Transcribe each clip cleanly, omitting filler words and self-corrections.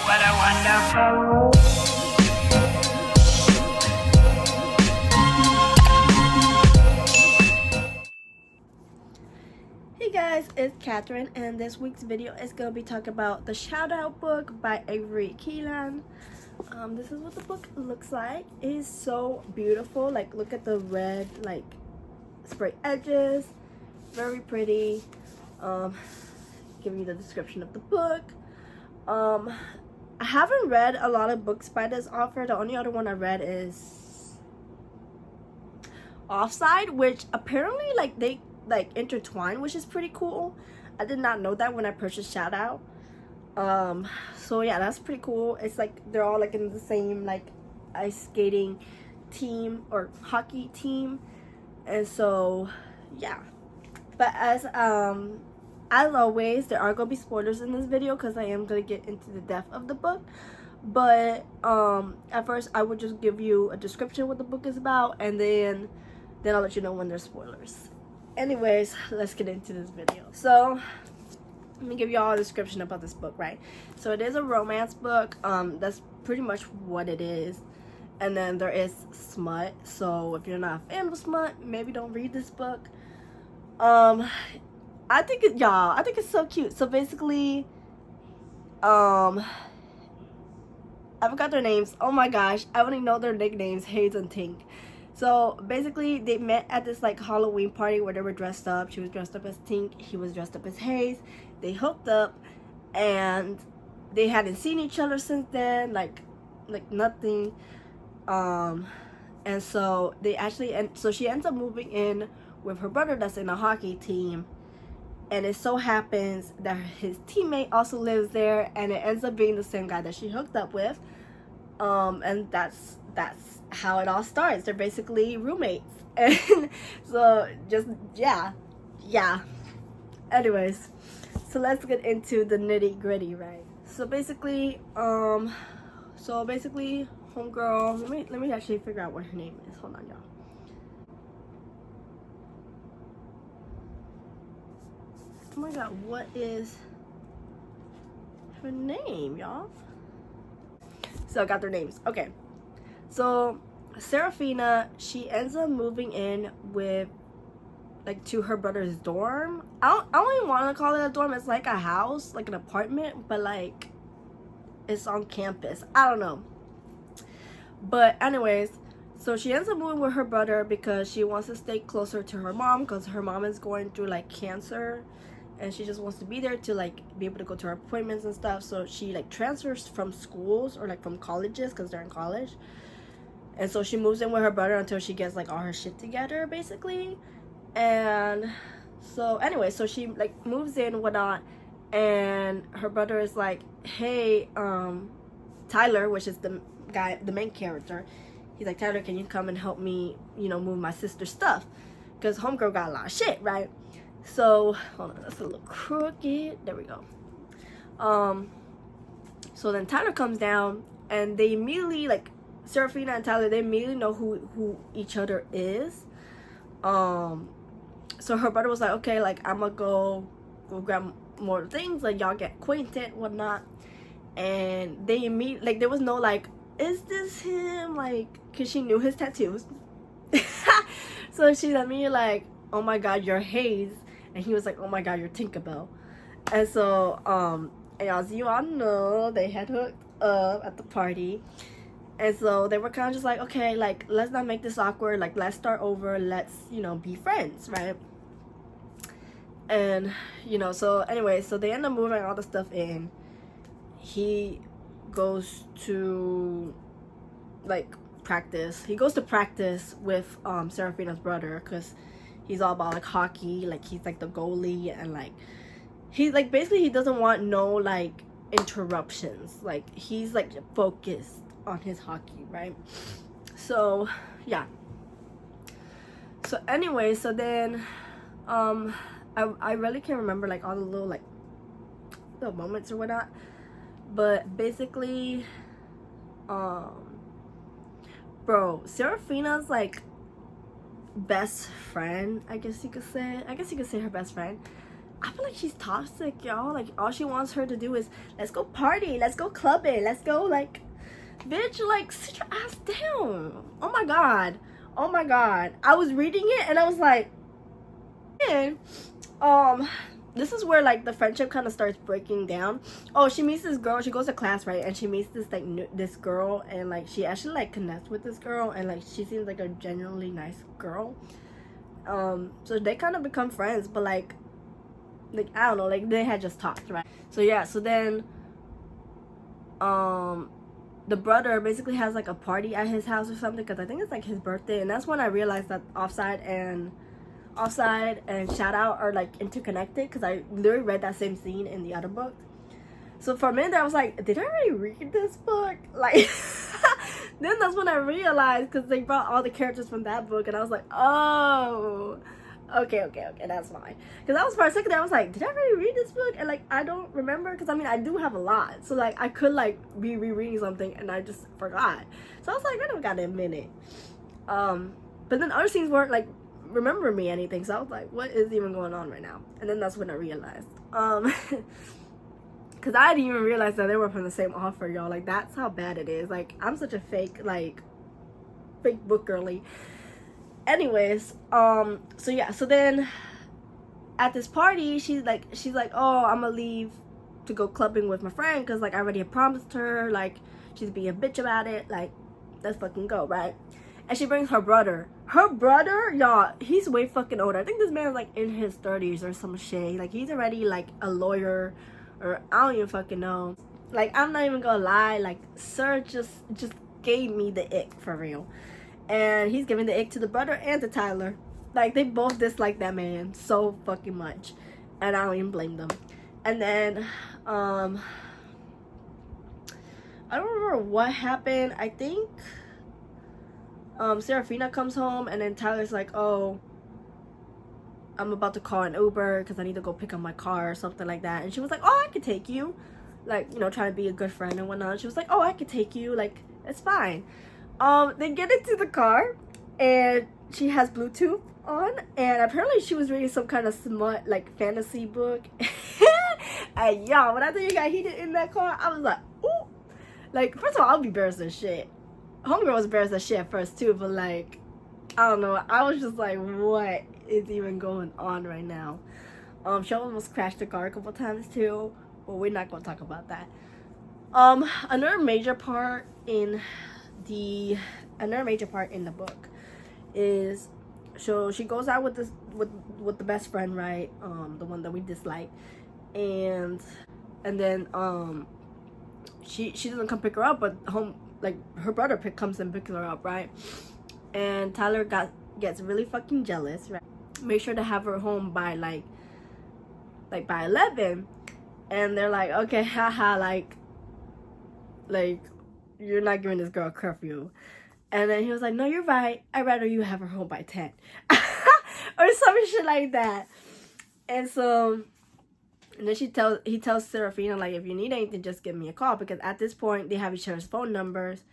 What a wonderful. Hey guys, it's Catherine, and this week's video is going to be talking about the Shutout book by Avery Keelan. This is what the book looks like. It is so beautiful. Like, look at the red, like, spray edges. Very pretty. Giving you the description of the book. I haven't read a lot of books by this author. The only other one I read is Offside, which apparently, like, they intertwine, which is pretty cool. I did not know that when I purchased Shutout. So yeah, that's pretty cool. It's like they're all like in the same like ice skating team or hockey team, and so yeah. But as always, there are gonna be spoilers in this video because I am gonna get into the depth of the book. But at first I would just give you a description of what the book is about, and then I'll let you know when there's spoilers. Anyways, let's get into this video. So let me give you all a description about this book, right? So it is a romance book. That's pretty much what it is. And then there is smut. So if you're not a fan of smut, maybe don't read this book. I think it's so cute. So basically, I forgot their names. Oh my gosh, I only know their nicknames, Hayes and Tink. So basically, they met at this like Halloween party where they were dressed up. She was dressed up as Tink, he was dressed up as Hayes. They hooked up, and they hadn't seen each other since then, like nothing. And so they actually, and so she ends up moving in with her brother that's in a hockey team, and it so happens that his teammate also lives there, and it ends up being the same guy that she hooked up with. And that's how it all starts. They're basically roommates. And so just yeah. Anyways, so let's get into the nitty gritty, right? So basically, homegirl, let me actually figure out what her name is. Hold on, y'all. Oh my god, what is her name, y'all? So I got their names. Okay. So Serafina, she ends up moving in with like to her brother's dorm. I don't even want to call it a dorm. It's like a house, like an apartment, but like it's on campus. I don't know. But anyways, so she ends up moving with her brother because she wants to stay closer to her mom, because her mom is going through like cancer, and she just wants to be there to like be able to go to her appointments and stuff. So she like transfers from schools or like from colleges because they're in college. And so she moves in with her brother until she gets like all her shit together, basically. And so anyway, so she like moves in and whatnot, and her brother is like, hey, Tyler, which is the guy, the main character, he's like, Tyler, can you come and help me, you know, move my sister's stuff, because homegirl got a lot of shit, right? So hold on, that's a little crooked, there we go. So then Tyler comes down, and they immediately, like, Serafina and Tyler, they immediately know who each other is. So her brother was like, okay, like, I'm gonna go grab more things, like, y'all get acquainted, whatnot. And they immediately, like, there was no, like, is this him? Like, because she knew his tattoos. So she's immediately like, oh my god, you're Hayes. And he was like, oh my god, you're Tinkerbell. And so, and as you all know, they had hooked up at the party. And so they were kind of just like, okay, like, let's not make this awkward. Like, let's start over. Let's, you know, be friends, right? And, you know, so anyway, so they end up moving all the stuff in. He goes to, like, practice. He goes to practice with Serafina's brother because he's all about, like, hockey. Like, he's, like, the goalie. And, like, he, like, basically he doesn't want no, like, interruptions. Like, he's, like, focused on his hockey, right? So yeah, so anyway, so then I really can't remember like all the little like little moments or whatnot, but basically bro, Serafina's like best friend, I guess you could say her best friend, I feel like she's toxic, y'all. Like, all she wants her to do is, let's go party, let's go clubbing, let's go, like, bitch, like, sit your ass down. Oh my god. Oh my god. I was reading it and I was like, and, this is where, like, the friendship kind of starts breaking down. Oh, she meets this girl. She goes to class, right? And she meets this, like, this girl. And, like, she actually, like, connects with this girl. And, like, she seems like a genuinely nice girl. So they kind of become friends. But, like, I don't know. Like, they had just talked, right? So, yeah. So then, the brother basically has, like, a party at his house or something. Because I think it's, like, his birthday. And that's when I realized that Offside and Shutout are, like, interconnected, because I literally read that same scene in the other book. So for a minute I was like, did I already read this book? Like, then that's when I realized, because they brought all the characters from that book, and I was like, oh, okay, that's fine. Because I was, for a second there, I was like, did I already read this book? And, like, I don't remember, because I mean, I do have a lot, so, like, I could, like, be rereading something and I just forgot. So I was like, I don't gotta admit it. But then other scenes weren't, like, remember me anything, so I was like, what is even going on right now? And then that's when I realized, because I didn't even realize that they were from the same author, y'all. Like, that's how bad it is. Like, I'm such a fake book girly. Anyways, so yeah, so then at this party, she's like, oh, I'm gonna leave to go clubbing with my friend, because, like, I already had promised her. Like, she's being a bitch about it. Like, let's fucking go, right? And she brings her brother. Her brother, y'all, he's way fucking older. I think this man's, like, in his 30s or some shit. Like, he's already, like, a lawyer, or I don't even fucking know. Like, I'm not even gonna lie. Like, sir just gave me the ick, for real. And he's giving the ick to the brother and to Tyler. Like, they both dislike that man so fucking much. And I don't even blame them. And then, I don't remember what happened. I think Serafina comes home, and then Tyler's like, oh, I'm about to call an Uber because I need to go pick up my car or something like that. And she was like, oh, I could take you. Like, you know, trying to be a good friend and whatnot. She was like, oh, I could take you. Like, it's fine. They get into the car, and she has Bluetooth on, and apparently she was reading some kind of smut, like, fantasy book. And y'all, when I tell you got heated in that car, I was like, ooh. Like, first of all, I'll be embarrassed as shit. Homegirl was embarrassed as shit at first too, but, like, I don't know, I was just like, what is even going on right now? She almost crashed the car a couple times too, but we're not gonna talk about that. Another major part in the book is, so she goes out with with the best friend, right? The one that we dislike, and then she doesn't come pick her up, but her brother comes and picks her up, right? And Tyler gets really fucking jealous, right? Make sure to have her home by like by 11, and they're like, okay, haha, like you're not giving this girl a curfew. And then he was like, no, you're right, I'd rather you have her home by 10. Or some shit like that. And so, and then he tells Serafina, like, if you need anything, just give me a call, because at this point they have each other's phone numbers,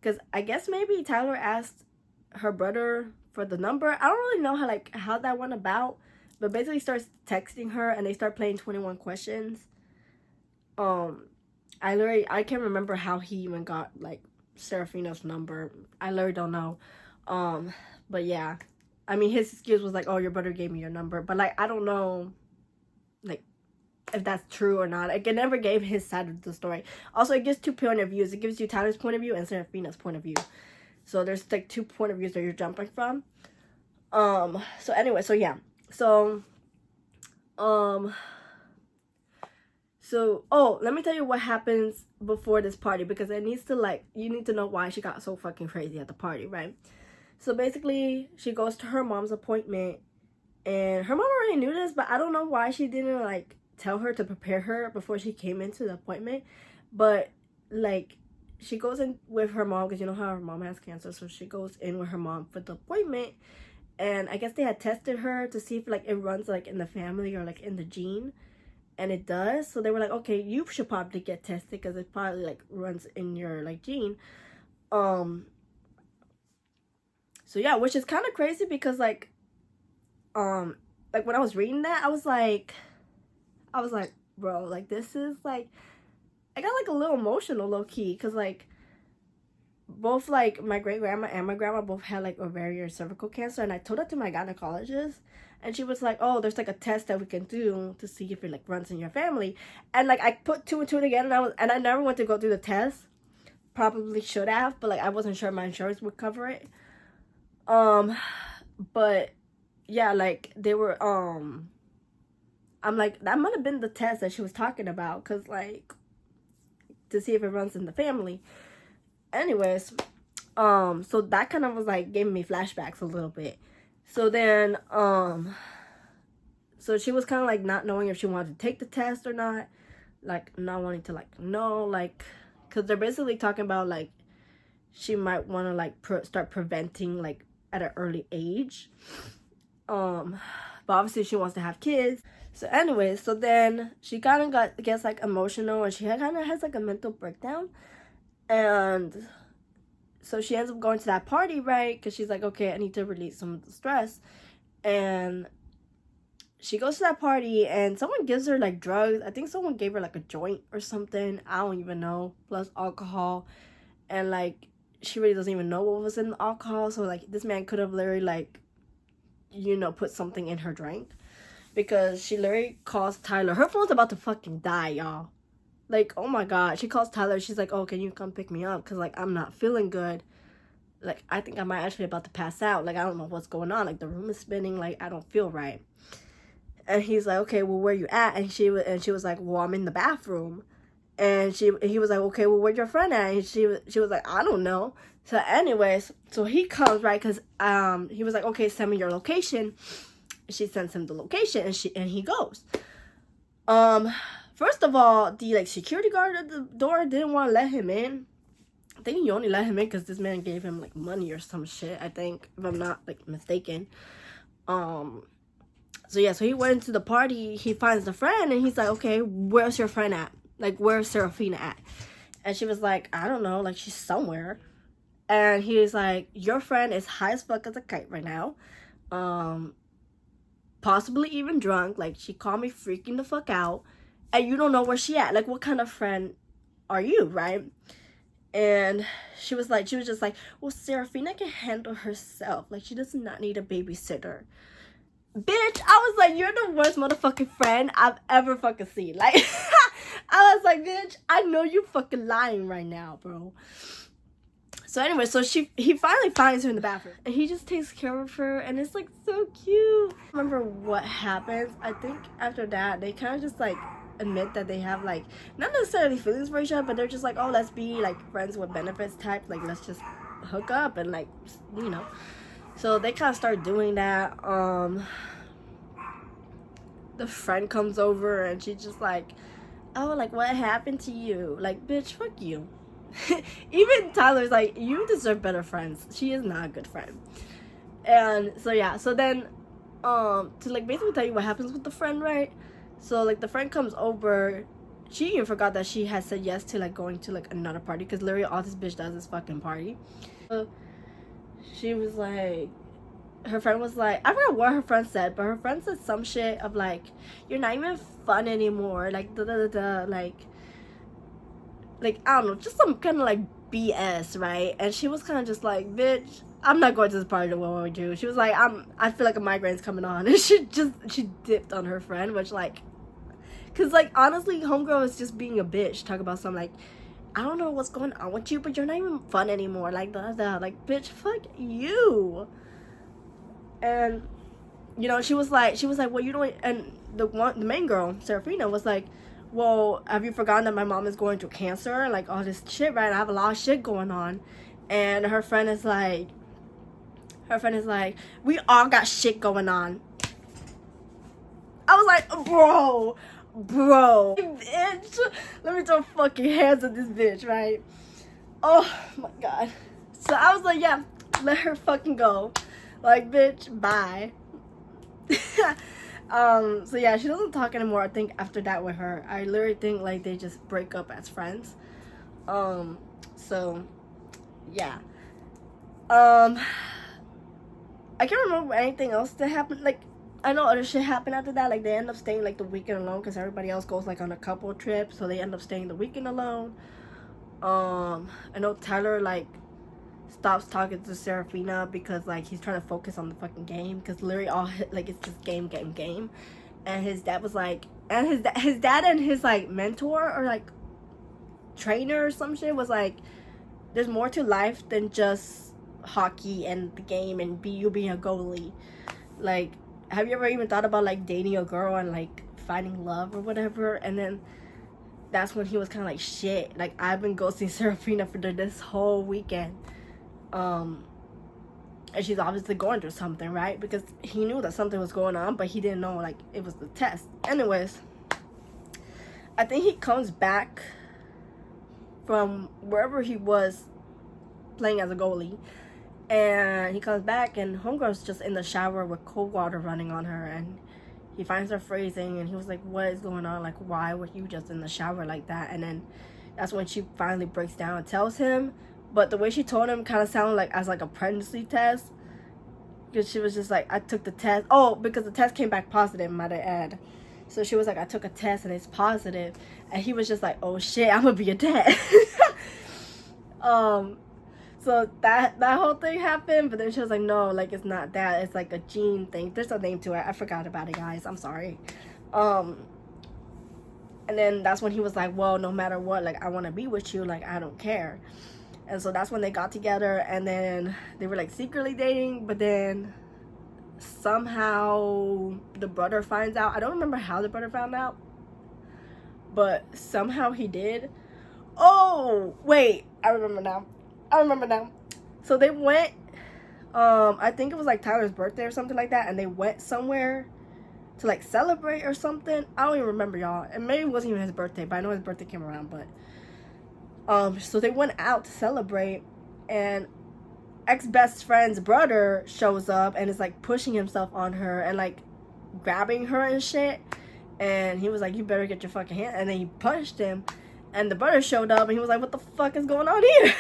because I guess maybe Tyler asked her brother for the number. I don't really know how that went about, but basically starts texting her, and they start playing 21 questions. I can't remember how he even got, like, Serafina's number. I literally don't know. But yeah, I mean, his excuse was like, oh, your brother gave me your number, but, like, I don't know, like, if that's true or not. Like, it never gave his side of the story. Also, it gives 2 point of views. It gives you Tyler's point of view and Serafina's point of view. So there's, like, 2 point of views that you're jumping from. So anyway, so yeah. So oh, let me tell you what happens before this party, because it needs to, like, you need to know why she got so fucking crazy at the party, right? So basically, she goes to her mom's appointment, and her mom already knew this, but I don't know why she didn't, like, tell her to prepare her before she came into the appointment. But, like, she goes in with her mom, because you know how her mom has cancer, so she goes in with her mom for the appointment. And I guess they had tested her to see if, like, it runs, like, in the family or, like, in the gene. And it does. So they were like, okay, you should probably get tested, because it probably, like, runs in your, like, gene. So yeah, which is kind of crazy, because, like when I was reading that, I was like, I was like, bro, like, this is, like, I got, like, a little emotional, low-key, because, like, both, like, my great-grandma and my grandma both had, like, ovarian cervical cancer, and I told that to my gynecologist, and she was like, oh, there's, like, a test that we can do to see if it, like, runs in your family, and, like, I put 2 and 2 together, and I never went to go through the test. Probably should have, but, like, I wasn't sure my insurance would cover it. But, yeah, like, they were, I'm like, that might have been the test that she was talking about, because, like, to see if it runs in the family. Anyways, so that kind of was, like, giving me flashbacks a little bit. So then, so she was kind of, like, not knowing if she wanted to take the test or not, like, not wanting to, like, know, like, because they're basically talking about, like, she might want to, like, start preventing, like, at an early age. But obviously she wants to have kids. So anyways, so then she kind of gets, like, emotional, and she kind of has, like, a mental breakdown. And so she ends up going to that party, right? Because she's like, okay, I need to release some of the stress. And she goes to that party, and someone gives her, like, drugs. I think someone gave her, like, a joint or something. I don't even know. Plus alcohol. And, like, she really doesn't even know what was in the alcohol. So, like, this man could have literally, like, you know, put something in her drink. Because she literally calls Tyler. Her phone's about to fucking die, y'all. Like, oh my god. She calls Tyler. She's like, oh, can you come pick me up? Because, like, I'm not feeling good. Like, I think I might actually about to pass out. Like, I don't know what's going on. Like, the room is spinning. Like, I don't feel right. And he's like, okay, well, where you at? And she was like, well, I'm in the bathroom. And he was like, okay, well, where's your friend at? And she was like, I don't know. So anyways, so he comes, right? Because he was like, okay, send me your location. She sends him the location, and he goes. First of all, the, like, security guard at the door didn't want to let him in. I think he only let him in because this man gave him, like, money or some shit, I think, if I'm not, like, mistaken. So yeah, so he went into the party. He finds the friend, and he's like, okay, where's your friend at? Like, where's Serafina at? And she was like, I don't know, like, she's somewhere. And he was like, your friend is high as fuck as a kite right now. Possibly even drunk. Like, she called me freaking the fuck out. And you don't know where she at. Like, what kind of friend are you, right? And she was just like, well, Serafina can handle herself. Like, she does not need a babysitter. Bitch, I was like, you're the worst motherfucking friend I've ever fucking seen. Like, I was like, bitch, I know you fucking lying right now, bro. So anyway, so he finally finds her in the bathroom, and he just takes care of her, and it's, like, so cute. I remember what happens. I think after that, they kind of just, like, admit that they have, like, not necessarily feelings for each other, but they're just like, oh, let's be, like, friends with benefits type. Like, let's just hook up and, like, you know. So they kind of start doing that. The friend comes over, and she's just like, oh, like, what happened to you? Like, bitch, fuck you. Even Tyler's like, you deserve better friends. She is not a good friend. And so yeah, so then to, like, basically tell you what happens with the friend, right? So, like, the friend comes over. She even forgot that she had said yes to, like, going to, like, another party, because literally all this bitch does is fucking party. So she was like, her friend was like, I forgot what her friend said, but her friend said some shit of, like, you're not even fun anymore, like, like, I don't know, just some kind of, like, BS, right? And she was kind of just like, bitch, I'm not going to this party with you. She was like, I feel like a migraine's coming on. And she dipped on her friend, which, like, because, like, honestly, homegirl is just being a bitch. Talk about something like, I don't know what's going on with you, but you're not even fun anymore. Like, like, bitch, fuck you. And, you know, she was like, well, you don't, and the main girl, Serafina, was like, well, have you forgotten that my mom is going through cancer? Like, all this shit, right? I have a lot of shit going on. And her friend is like, we all got shit going on. I was like, bro, bitch, let me throw fucking hands at this bitch, right? Oh my god. So I was like, yeah, let her fucking go. Like, bitch, bye. So yeah, she doesn't talk anymore, I think, after that with her. I literally think, like, they just break up as friends. So yeah. I can't remember anything else that happened. Like, I know other shit happened after that. Like, they end up staying like the weekend alone because everybody else goes like on a couple trips, so they end up staying the weekend alone. I know Tyler like stops talking to Serafina because like he's trying to focus on the fucking game, because literally all like it's just game. And his dad was like, and his dad and his like mentor or like trainer or some shit was like, there's more to life than just hockey and the game and you being a goalie. Like, have you ever even thought about like dating a girl and like finding love or whatever? And then that's when he was kind of like, shit, like I've been ghosting Serafina for this whole weekend. And she's obviously going through something, right? Because he knew that something was going on, but he didn't know like it was the test. Anyways, I think he comes back from wherever he was playing as a goalie, and he comes back and homegirl's just in the shower with cold water running on her, and he finds her freezing, and he was like, what is going on? Like, why were you just in the shower like that? And then that's when she finally breaks down and tells him. But the way she told him kind of sounded like as like a pregnancy test, because she was just like, I took the test. Oh, because the test came back positive, might I add. So she was like, I took a test and it's positive. And he was just like, oh shit, I'm gonna be a dad. So that whole thing happened, but then she was like, no, like it's not that, it's like a gene thing. There's a name to it. I forgot about it, guys. I'm sorry. And then that's when he was like, well, no matter what, like I want to be with you, like I don't care. And so that's when they got together, and then they were like secretly dating, but then somehow the brother finds out. I don't remember how the brother found out, but somehow he did. Oh, wait, I remember now. So they went, I think it was like Tyler's birthday or something like that, and they went somewhere to like celebrate or something. I don't even remember, y'all. And maybe it wasn't even his birthday, but I know his birthday came around. But so they went out to celebrate, and ex-best friend's brother shows up and is like pushing himself on her and like grabbing her and shit, and he was like, you better get your fucking hand, and then he punched him, and the brother showed up and he was like, what the fuck is going on here?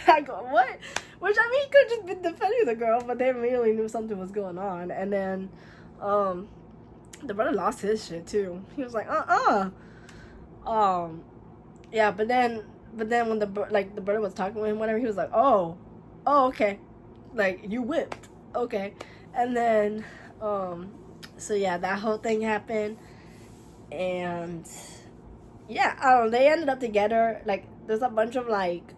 I go, what? Which, I mean, he could just been defending the girl, but they immediately knew something was going on. And then the brother lost his shit too. He was like, yeah, but then when the brother was talking with him, whatever, he was like, oh, okay, like you whipped, okay. And then so yeah, that whole thing happened, and yeah, I don't know, they ended up together. Like, there's a bunch of like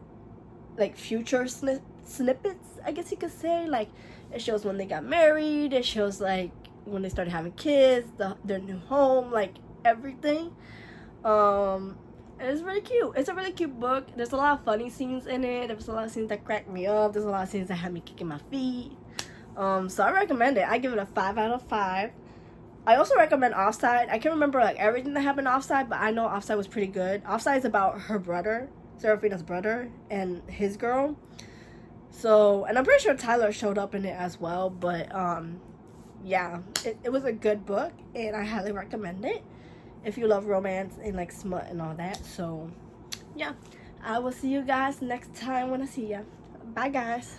future snippets, I guess you could say. Like, it shows when they got married, it shows like when they started having kids, their new home, like everything. And it's really cute. It's a really cute book. There's a lot of funny scenes in it. There's a lot of scenes that cracked me up. There's a lot of scenes that had me kicking my feet. So I recommend it. I give it a 5 out of 5. I also recommend Offside. I can't remember like everything that happened Offside, but I know Offside was pretty good. Offside is about her brother, Serafina's brother, and his girl. So, and I'm pretty sure Tyler showed up in it as well. But yeah, it was a good book, and I highly recommend it if you love romance and like smut and all that. So yeah, I will see you guys next time when I see ya. Bye, guys.